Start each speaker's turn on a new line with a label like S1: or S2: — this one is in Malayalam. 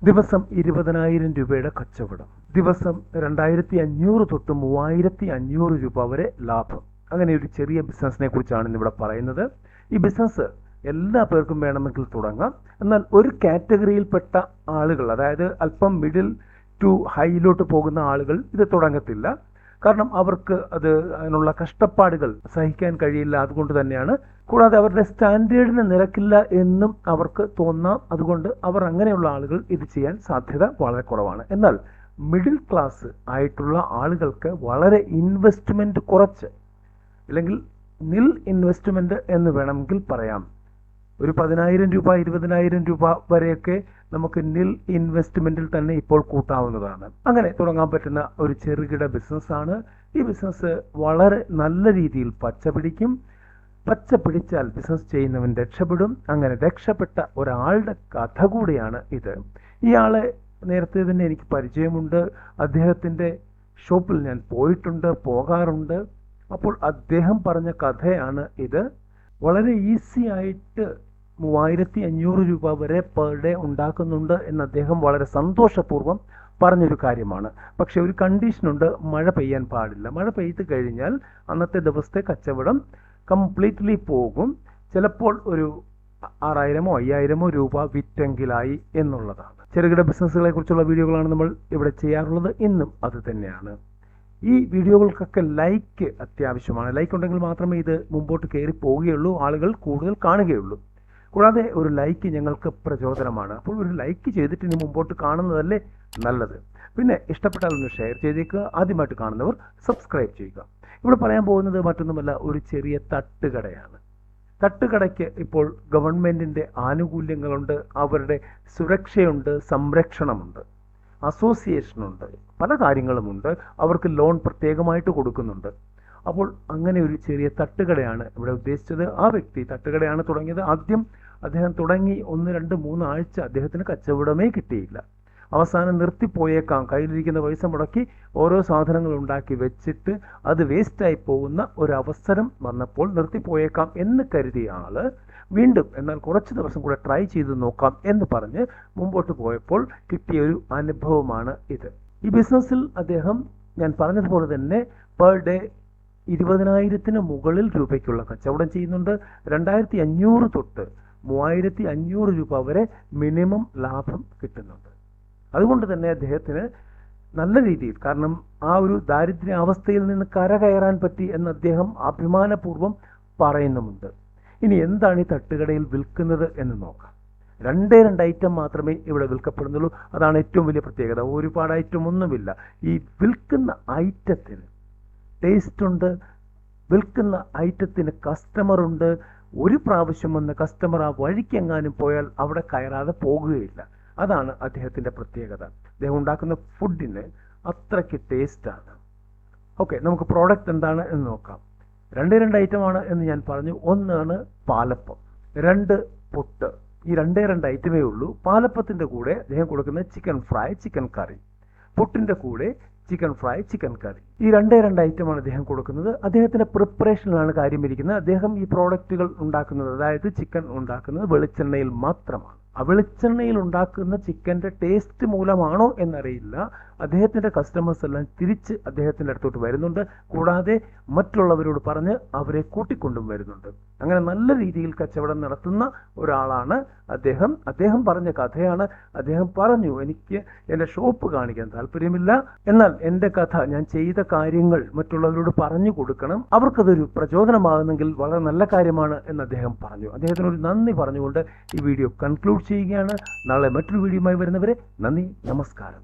S1: ദിവസം 20,000 രൂപയുടെ കച്ചവടം, ദിവസം 2,500 തൊട്ട് 3,500 രൂപ വരെ ലാഭം. അങ്ങനെ ഒരു ചെറിയ ബിസിനസ്സിനെ കുറിച്ചാണ് ഇന്നിവിടെ പറയുന്നത്. ഈ ബിസിനസ് എല്ലാ പേർക്കും വേണമെങ്കിൽ തുടങ്ങാം. എന്നാൽ ഒരു കാറ്റഗറിയിൽപ്പെട്ട ആളുകൾ, അതായത് അല്പം മിഡിൽ ടു ഹൈയിലോട്ട് പോകുന്ന ആളുകൾ ഇത് തുടങ്ങത്തില്ല. കാരണം അവർക്ക് അതിനുള്ള കഷ്ടപ്പാടുകൾ സഹിക്കാൻ കഴിയില്ല. അതുകൊണ്ട് തന്നെയാണ്. കൂടാതെ അവരുടെ സ്റ്റാൻഡേർഡിന് നിരക്കില്ല എന്നും അവർക്ക് തോന്നാം. അതുകൊണ്ട് അവർ അങ്ങനെയുള്ള ആളുകൾ ഇത് ചെയ്യാൻ സാധ്യത വളരെ കുറവാണ്. എന്നാൽ മിഡിൽ ക്ലാസ് ആയിട്ടുള്ള ആളുകൾക്ക് വളരെ ഇൻവെസ്റ്റ്മെന്റ് കുറച്ച്, അല്ലെങ്കിൽ നിൽ ഇൻവെസ്റ്റ്മെന്റ് എന്ന് വേണമെങ്കിൽ പറയാം. ഒരു 10,000 രൂപ 20,000 രൂപ വരെയൊക്കെ നമുക്ക് നിൽ ഇൻവെസ്റ്റ്മെന്റിൽ തന്നെ ഇപ്പോൾ കൂട്ടാവുന്നതാണ്. അങ്ങനെ തുടങ്ങാൻ പറ്റുന്ന ഒരു ചെറുകിട ബിസിനസ്സാണ്. ഈ ബിസിനസ് വളരെ നല്ല രീതിയിൽ പച്ച പിടിച്ചാൽ ബിസിനസ് ചെയ്യുന്നവൻ രക്ഷപ്പെടും. അങ്ങനെ രക്ഷപ്പെട്ട ഒരാളുടെ കഥ കൂടിയാണ് ഇത്. ഇയാളെ നേരത്തെ തന്നെ എനിക്ക് പരിചയമുണ്ട്. അദ്ദേഹത്തിൻ്റെ ഷോപ്പിൽ ഞാൻ പോകാറുണ്ട്. അപ്പോൾ അദ്ദേഹം പറഞ്ഞ കഥയാണ് ഇത്. വളരെ ഈസി ആയിട്ട് 3,500 രൂപ വരെ പെർ ഡേ ഉണ്ടാക്കുന്നുണ്ട് എന്ന് അദ്ദേഹം വളരെ സന്തോഷപൂർവ്വം പറഞ്ഞൊരു കാര്യമാണ്. പക്ഷെ ഒരു കണ്ടീഷനുണ്ട്, മഴ പെയ്യാൻ പാടില്ല. മഴ പെയ്ത് കഴിഞ്ഞാൽ അന്നത്തെ ദിവസത്തെ കച്ചവടം കംപ്ലീറ്റ്ലി പോകും. ചിലപ്പോൾ ഒരു 6,000 5,000 രൂപ വിറ്റെങ്കിലായി എന്നുള്ളതാണ്. ചെറുകിട ബിസിനസ്സുകളെ കുറിച്ചുള്ള വീഡിയോകളാണ് നമ്മൾ ഇവിടെ ചെയ്യാറുള്ളത്. ഇന്നും അത് തന്നെയാണ്. ഈ വീഡിയോകൾക്കൊക്കെ ലൈക്ക് അത്യാവശ്യമാണ്. ലൈക്ക് ഉണ്ടെങ്കിൽ മാത്രമേ ഇത് മുമ്പോട്ട് കയറി പോവുകയുള്ളൂ, ആളുകൾ കൂടുതൽ കാണുകയുള്ളൂ. കൂടാതെ ഒരു ലൈക്ക് ഞങ്ങൾക്ക് പ്രചോദനമാണ്. അപ്പോൾ ഒരു ലൈക്ക് ചെയ്തിട്ട് ഇനി മുമ്പോട്ട് കാണുന്നതല്ലേ നല്ലത്. പിന്നെ ഇഷ്ടപ്പെട്ടാൽ ഒന്ന് ഷെയർ ചെയ്തേക്കുക. ആദ്യമായിട്ട് കാണുന്നവർ സബ്സ്ക്രൈബ് ചെയ്യുക. ഇവിടെ പറയാൻ പോകുന്നത് മറ്റൊന്നുമല്ല, ഒരു ചെറിയ തട്ടുകടയാണ്. തട്ടുകടയ്ക്ക് ഇപ്പോൾ ഗവൺമെൻറ്റിൻ്റെ ആനുകൂല്യങ്ങളുണ്ട്, അവരുടെ സുരക്ഷയുണ്ട്, സംരക്ഷണമുണ്ട്, അസോസിയേഷനുണ്ട്, പല കാര്യങ്ങളുമുണ്ട്. അവർക്ക് ലോൺ പ്രത്യേകമായിട്ട് കൊടുക്കുന്നുണ്ട്. അപ്പോൾ അങ്ങനെ ഒരു ചെറിയ തട്ടുകടയാണ് ഇവിടെ ഉദ്ദേശിച്ചത്. ആ വ്യക്തി തട്ടുകടയാണ് തുടങ്ങിയത്. ആദ്യം അദ്ദേഹം തുടങ്ങി 1, 2, 3 ആഴ്ച അദ്ദേഹത്തിന് കച്ചവടമേ കിട്ടിയില്ല. അവസാനം നിർത്തിപ്പോയേക്കാം. കയ്യിലിരിക്കുന്ന പൈസ മുടക്കി ഓരോ സാധനങ്ങൾ ഉണ്ടാക്കി വെച്ചിട്ട് അത് വേസ്റ്റായി പോകുന്ന ഒരവസരം വന്നപ്പോൾ നിർത്തിപ്പോയേക്കാം എന്ന് കരുതിയ ആള് വീണ്ടും എന്നാൽ കുറച്ച് ദിവസം കൂടെ ട്രൈ ചെയ്ത് നോക്കാം എന്ന് പറഞ്ഞ് മുമ്പോട്ട് പോയപ്പോൾ കിട്ടിയ ഒരു അനുഭവമാണ് ഇത്. ഈ ബിസിനസ്സിൽ അദ്ദേഹം ഞാൻ പറഞ്ഞതുപോലെ തന്നെ പെർ ഡേ 20,000 മുകളിൽ രൂപയ്ക്കുള്ള കച്ചവടം ചെയ്യുന്നുണ്ട്. 2,500 തൊട്ട് 3,500 രൂപ വരെ മിനിമം ലാഭം കിട്ടുന്നുണ്ട്. അതുകൊണ്ട് തന്നെ അദ്ദേഹത്തിന് നല്ല രീതിയിൽ, കാരണം ആ ഒരു ദാരിദ്ര്യാവസ്ഥയിൽ നിന്ന് കരകയറാൻ പറ്റി എന്ന് അദ്ദേഹം അഭിമാനപൂർവ്വം പറയുന്നുമുണ്ട്. ഇനി എന്താണ് ഈ തട്ടുകടയിൽ വിൽക്കുന്നത് എന്ന് നോക്കാം. 2 ഐറ്റം മാത്രമേ ഇവിടെ വിൽക്കപ്പെടുന്നുള്ളൂ. അതാണ് ഏറ്റവും വലിയ പ്രത്യേകത. ഒരുപാട് ഐറ്റം ഒന്നുമില്ല. ഈ വിൽക്കുന്ന ഐറ്റത്തിന് ടേസ്റ്റ് ഉണ്ട്, വിൽക്കുന്ന ഐറ്റത്തിന് കസ്റ്റമറുണ്ട്. ഒരു പ്രാവശ്യം വന്ന കസ്റ്റമർ ആ വഴിക്കെങ്ങാനും പോയാൽ അവിടെ കയറാതെ പോകുകയില്ല. അതാണ് അദ്ദേഹത്തിൻ്റെ പ്രത്യേകത. അദ്ദേഹം ഉണ്ടാക്കുന്ന ഫുഡിന് അത്രയ്ക്ക് ടേസ്റ്റാണ്. ഓക്കെ, നമുക്ക് പ്രോഡക്റ്റ് എന്താണ് എന്ന് നോക്കാം. 2 ഐറ്റമാണ് എന്ന് ഞാൻ പറഞ്ഞു. ഒന്നാണ് പാലപ്പം, 2 പുട്ട്. ഈ 2 ഐറ്റമേ ഉള്ളൂ. പാലപ്പത്തിൻ്റെ കൂടെ അദ്ദേഹം കൊടുക്കുന്നത് ചിക്കൻ ഫ്രൈ, ചിക്കൻ കറി. പുട്ടിൻ്റെ കൂടെ ചിക്കൻ ഫ്രൈ, ചിക്കൻ കറി. ഈ 2 ഐറ്റമാണ് അദ്ദേഹം കൊടുക്കുന്നത്. അദ്ദേഹത്തിൻ്റെ പ്രിപ്പറേഷനിലാണ് കാര്യം ഇരിക്കുന്നത്. അദ്ദേഹം ഈ പ്രോഡക്റ്റുകൾ ഉണ്ടാക്കുന്നത്, അതായത് ചിക്കൻ ഉണ്ടാക്കുന്നത് വെളിച്ചെണ്ണയിൽ മാത്രമാണ്. ആ വെളിച്ചെണ്ണയിൽ ഉണ്ടാക്കുന്ന ചിക്കൻ്റെ ടേസ്റ്റ് മൂലമാണോ എന്നറിയില്ല, അദ്ദേഹത്തിൻ്റെ കസ്റ്റമേഴ്സ് എല്ലാം തിരിച്ച് അദ്ദേഹത്തിൻ്റെ അടുത്തോട്ട് വരുന്നുണ്ട്. കൂടാതെ മറ്റുള്ളവരോട് പറഞ്ഞ് അവരെ കൂട്ടിക്കൊണ്ടും വരുന്നുണ്ട്. അങ്ങനെ നല്ല രീതിയിൽ കച്ചവടം നടത്തുന്ന ഒരാളാണ് അദ്ദേഹം. അദ്ദേഹം പറഞ്ഞ കഥയാണ്. അദ്ദേഹം പറഞ്ഞു, എനിക്ക് എൻ്റെ ഷോപ്പ് കാണിക്കാൻ താല്പര്യമില്ല, എന്നാൽ എൻ്റെ കഥ, ഞാൻ ചെയ്ത കാര്യങ്ങൾ മറ്റുള്ളവരോട് പറഞ്ഞു കൊടുക്കണം, അവർക്കതൊരു പ്രചോദനമാകുന്നെങ്കിൽ വളരെ നല്ല കാര്യമാണ് എന്ന് അദ്ദേഹം പറഞ്ഞു. അദ്ദേഹത്തിനൊരു നന്ദി പറഞ്ഞുകൊണ്ട് ഈ വീഡിയോ കൺക്ലൂഡ് ചെയ്യുകയാണ്. നാളെ മറ്റൊരു വീഡിയോയുമായി വരുന്നവരെ നന്ദി, നമസ്കാരം.